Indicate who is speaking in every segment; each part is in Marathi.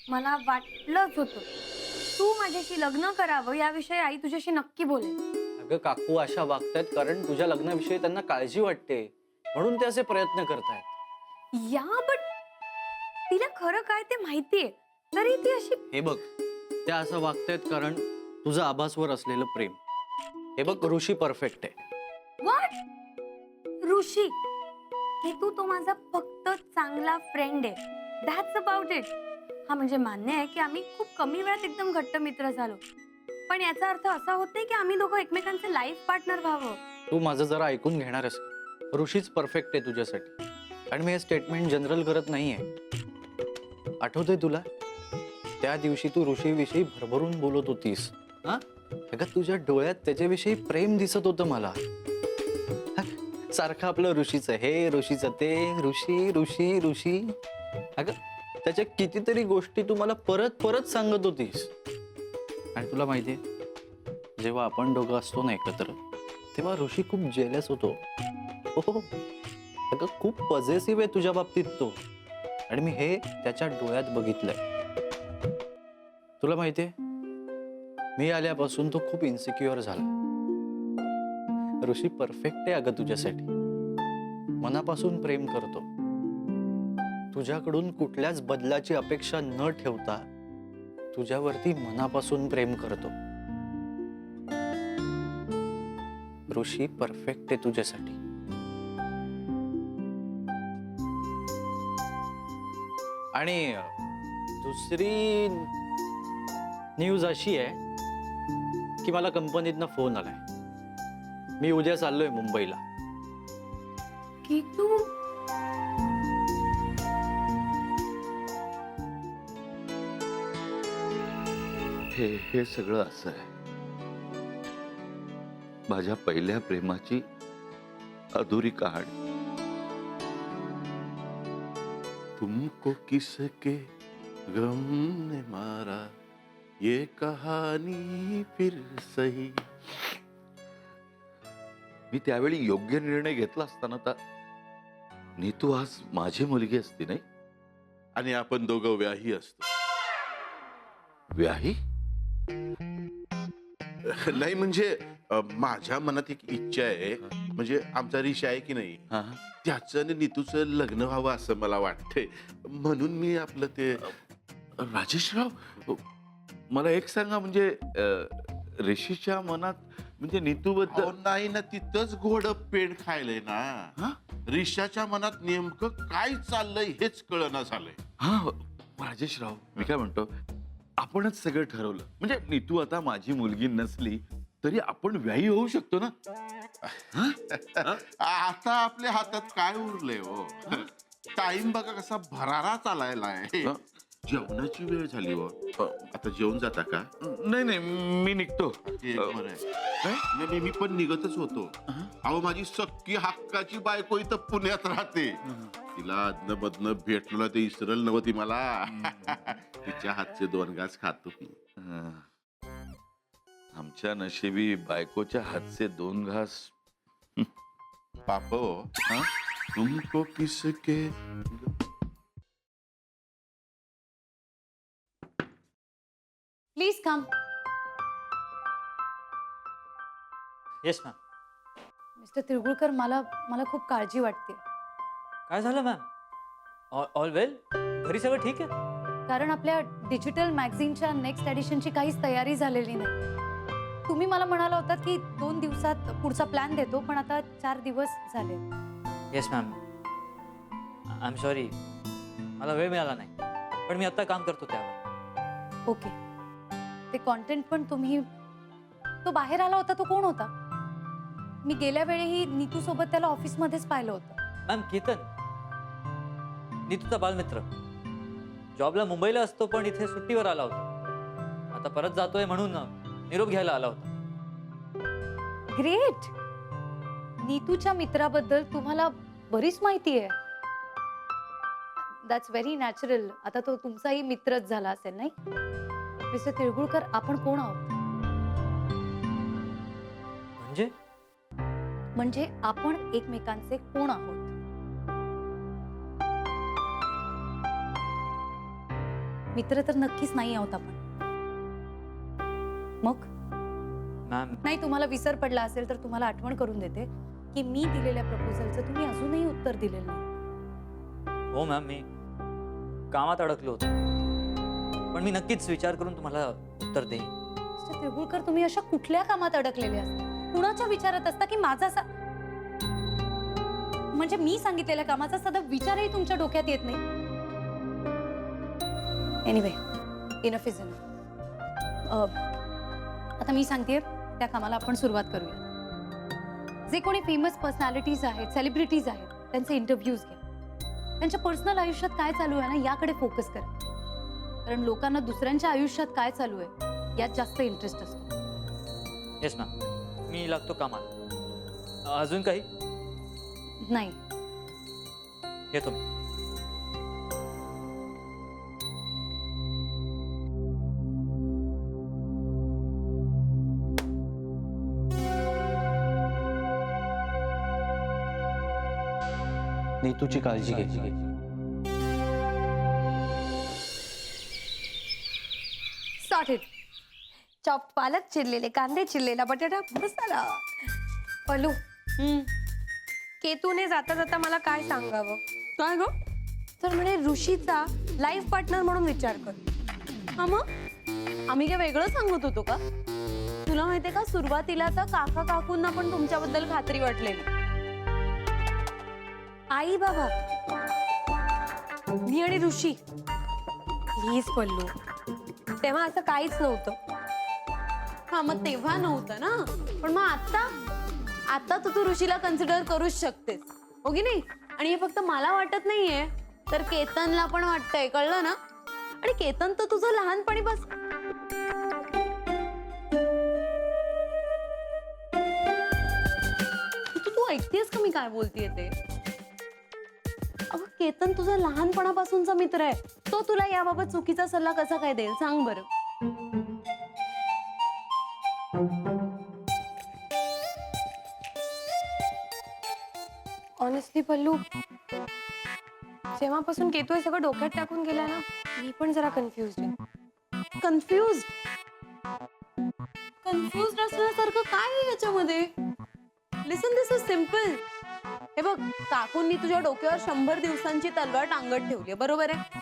Speaker 1: मला वाटलंच होतं तू माझ्याशी लग्न करावं याविषयी आई तुझ्याशी नक्की बोलेल.
Speaker 2: अगं काकू अशा वागतायत कारण तुझ्या लग्नाविषयी त्यांना काळजी वाटते म्हणून ते असे प्रयत्न करतायत.
Speaker 1: या बट तिला खरं काय ते माहितीये तरी ती अशी.
Speaker 2: हे बघ त्या असं वागतायत कारण तुझं आभासवर असलेलं प्रेम. हे बघ ऋषी परफेक्ट आहे.
Speaker 1: व्हॉट ऋषी हे तो माझा फक्त चांगला फ्रेंड आहे. That's about it. हा म्हणजे मान्य आहे की आम्ही खूप कमी वेळात एकदम घट्ट मित्र झालो पण याचा अर्थ असा होत नाही की आम्ही दोघं एकमेकांचे लाईफ पार्टनर व्हावं.
Speaker 2: तू माझं जरा ऐकून घेणारस. ऋषीच परफेक्ट आहे तुझ्यासाठी आणि मी हे स्टेटमेंट जनरल करत नाहीये. आठवतंय तुला त्या दिवशी तू ऋषीविषयी भरभरून बोलत होतीस. हा अगं तुझ्या डोळ्यात त्याच्याविषयी प्रेम दिसत होतं मला. सारखं आपलं ऋषीचं हे ऋषीचं ते ऋषी ऋषी ऋषी. अगं त्याच्या कितीतरी गोष्टी तू मला परत परत सांगत होतीस. आणि तुला माहितीये जेव्हा आपण दोघं असतो ना एकत्र तेव्हा ऋषी खूप जेलस होतो. हो अगं खूप पॉझिटिव्ह आहे तुझ्या बाबतीत तो. आणि मी हे त्याच्या डोळ्यात बघितलंय. तुला माहितीये मी आल्यापासून तो खूप इन्सिक्युअर झाला. ऋषी परफेक्ट आहे अगं तुझ्यासाठी. मनापासून प्रेम करतो. तुझ्याकडून कुठल्याच बदलाची अपेक्षा न ठेवता तुझ्यावरती मनापासून प्रेम करतो. ऋषी परफेक्ट आहे तुझ्यासाठी. आणि दुसरी न्यूज अशी आहे की मला कंपनीतनं फोन आलाय. मी उद्या चाललोय मुंबईला.
Speaker 1: की तू
Speaker 3: हे सगळं असं आहे. माझ्या पहिल्या प्रेमाची अधुरी कहाणी. तुमको किसके गम ने मारा ये कहानी फिर सही. मी त्यावेळी योग्य निर्णय घेतला असताना तर नीतू आज माझी मुलगी असती नाही
Speaker 4: आणि आपण दोघं व्याही असतो.
Speaker 3: व्याही.
Speaker 4: नाही म्हणजे माझ्या मनात एक इच्छा आहे. म्हणजे आमचा ऋषी आहे की नाही
Speaker 3: हा
Speaker 4: त्याचं आणि नीतूचं लग्न व्हावं असं मला वाटतंय. म्हणून मी आपलं ते
Speaker 3: राजेशराव मला एक सांगा म्हणजे ऋषीच्या मनात म्हणजे नीतू
Speaker 4: अहो,
Speaker 3: बद्दल
Speaker 4: नाही ना तिथंच घोडं पेंड खायलंय ना. ऋषाच्या मनात नेमकं काय चाललंय हेच कळना झालंय.
Speaker 3: हा राजेशराव मी काय म्हणतो आपणच सगळं ठरवलं म्हणजे नीतू आता माझी मुलगी नसली तरी आपण व्याही होऊ शकतो ना.
Speaker 4: आता आपल्या हातात काय उरलंय हो. टाइम बघा कसा भरारा चालायला आहे. जेवणाची वेळ झाली हो. आता जेवण जाता का?
Speaker 3: नाही नाही मी निघतो.
Speaker 4: बरं आहे. मी पण निघतच होतो. अहो माझी सख्खी हक्काची बायको इथं पुण्यात राहते. तिला अदन बदन भेटलो ते इसरल नव्हती मला. तिच्या हातचे 2 घास खातो.
Speaker 3: आमच्या नशिबी बायकोच्या हातचे 2 घास.
Speaker 4: पापो तुमको किसके
Speaker 5: please come.
Speaker 6: Yes ma'am.
Speaker 5: Mister Tilgulkar मला मला खूप काळजी वाटते.
Speaker 6: काय झालं मॅम? ऑल वेल? घरी सगळं ठीक आहे?
Speaker 5: कारण आपल्या डिजिटल मॅगझिनच्या नेक्स्ट एडिशनची काहीच तयारी झालेली नाही. तुम्ही मला म्हणाला होता की 2 दिवसात पुढचा प्लॅन देतो पण आता 4 दिवस झाले.
Speaker 6: Yes ma'am. I am sorry मला वेळ मिळाला नाही पण मी आता काम करतो त्यावर.
Speaker 5: ओके. ते कॉन्टेंट पण तुम्ही तो बाहेर आला होता तो कोण होता? मी गेल्या वेळेही नीतू सोबत त्याला ऑफिसमध्येच पाहिलं होतं.
Speaker 6: मॅम केतन नीतूचा बालमित्र जॉबला मुंबईला असतो पण इथे सुट्टीवर आला होता. आता परत जातोय म्हणून निरोप घ्यायला आला होता.
Speaker 5: ग्रेट. नीतूच्या मित्राबद्दल तुम्हाला बरीच माहिती आहे. That's very natural. आता तो तुमचाही मित्रच झाला असेल नाही? मिस्टर तिळगुळकर आपण कोण आहोत? म्हणजे आपण एकमेकांचे कोण आहोत. मित्र तर नक्कीच नाही आहोत आपण. मग
Speaker 6: मॅम
Speaker 5: नाही, तुम्हाला विसर पडला असेल तर तुम्हाला आठवण करून देते की मी दिलेल्या प्रपोजलचं तुम्ही अजूनही उत्तर दिलेलं नाही.
Speaker 6: हो मॅम, मी कामात अडकलो होतो, पण मी नक्कीच विचार करून तुम्हाला उत्तर देईन.
Speaker 5: मिस्टर तिळगुळकर, तुम्ही अशा कुठल्या कामात अडकलेले असता? कुणाच्या विचारात असता की माझा म्हणजे मी सांगितलेल्या कामाचा सदा विचारही तुमच्या डोक्यात येत नाही? Anyway, enough is enough. आता मी सांगतेय त्या कामाला आपण सुरुवात करूया. जे कोणी फेमस पर्सनॅलिटीज आहेत, सेलिब्रिटीज आहेत, त्यांचे इंटरव्ह्यूज घ्या. त्यांच्या पर्सनल आयुष्यात काय चालू आहे ना याकडे फोकस करा. कारण लोकांना दुसऱ्यांच्या आयुष्यात काय चालू आहे यात जास्त इंटरेस्ट असतो.
Speaker 6: येस मॅम, मी लागतो कामाला. अजून काही?
Speaker 5: नाही,
Speaker 6: येतो मी.
Speaker 2: नीतूची काळजी घे.
Speaker 1: सॉर्टेड. चॉप पालक, चिरलेले कांदे, चिरलेला बटाटा, मसाला. पलू, केतूने जाता जाता मला काय सांगावं? काय ग? तर म्हणे ऋषीचा लाईफ पार्टनर म्हणून विचार कर.
Speaker 7: हा मग आम्ही काय वेगळं सांगत होतो का? तुला माहितीये का, सुरुवातीला तर काका काकूंना पण तुमच्याबद्दल खात्री वाटलेली.
Speaker 1: आई बाबा, मी आणि ऋषी. प्लीज पल्लू, तेव्हा असं काहीच नव्हतं.
Speaker 7: हा मग तेव्हा नव्हतं ना, पण मग आता तू ऋषीला कन्सिडर करूच शकतेस, हो की नाही? आणि हे फक्त मला वाटत नाहीये, तर केतनला पण वाटतंय, कळलं ना? आणि केतन तर तुझं लहानपणी बस. तू ऐकतेस का मी काय बोलतेय ते? अगं केतन तुझा लहानपणापासूनचा मित्र आहे. तो तुला याबाबत चुकीचा सल्ला कसा काय देईल सांग बरं?
Speaker 1: ऑनेस्टली पल्लू, जेव्हापासून केतू हे सगळं डोक्यात टाकून गेला ना, मी पण जरा कन्फ्युज आहे.
Speaker 7: कन्फ्युज असण्यासारखं काय आहे याच्यामध्ये? लिसन, दिस इज सिम्पल. हे बघ, काकूंनी तुझ्या डोक्यावर 100 दिवसांची तलवार टांगत ठेवली, बरोबर आहे?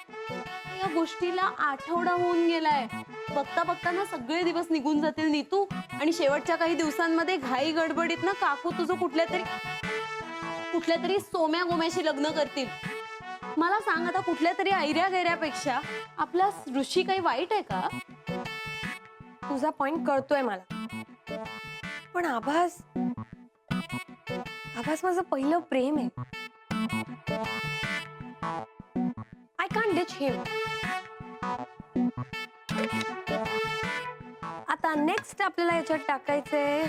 Speaker 7: या गोष्टीला आठवडा होऊन गेलाय. बघता बघता ना सगळे दिवस निघून जातील नीतू, आणि शेवटच्या काही दिवसांमध्ये घाई गडबडीत ना काकू तुझं कुठल्या तरी सोम्या गोम्याशी लग्न करतील. मला सांग, आता कुठल्या तरी ऐऱ्या गैऱ्यापेक्षा आपला ऋषी काही वाईट आहे का?
Speaker 1: तुझा पॉइंट कळतोय मला, पण आभास माझं पहिलं प्रेम आहे. आय कांट डिच हिम. आता नेक्स्ट आपल्याला याच्यात टाकायचंय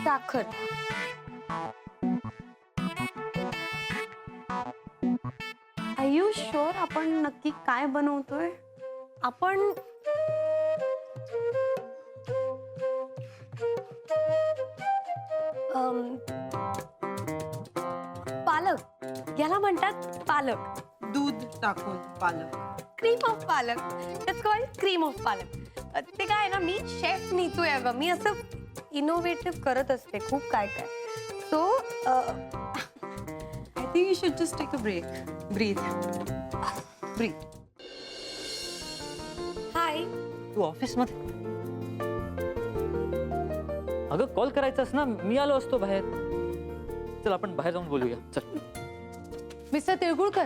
Speaker 1: साखर.
Speaker 7: आर यू शुअर आपण नक्की काय बनवतोय?
Speaker 1: आपण पालक, याला म्हणतात पालक.
Speaker 8: दूध टाकून पालक.
Speaker 1: क्रीम ऑफ पालक. दॅट्स कॉल्ड क्रीम ऑफ पालक. ते काय आहे ना, मी शेफ नीतू आहे ग. मी असं इनोव्हेटिव्ह करत असते खूप काय काय. So
Speaker 8: I think you should just take a break. Breathe. Breathe.
Speaker 1: हाय.
Speaker 6: तू ऑफिसमध्ये? अगं कॉल करायचास ना, मी आलो असतो बाहेर. चल आपण बाहेर जाऊन बोलूया, चल.
Speaker 5: मिस्टर तिळगुळकर,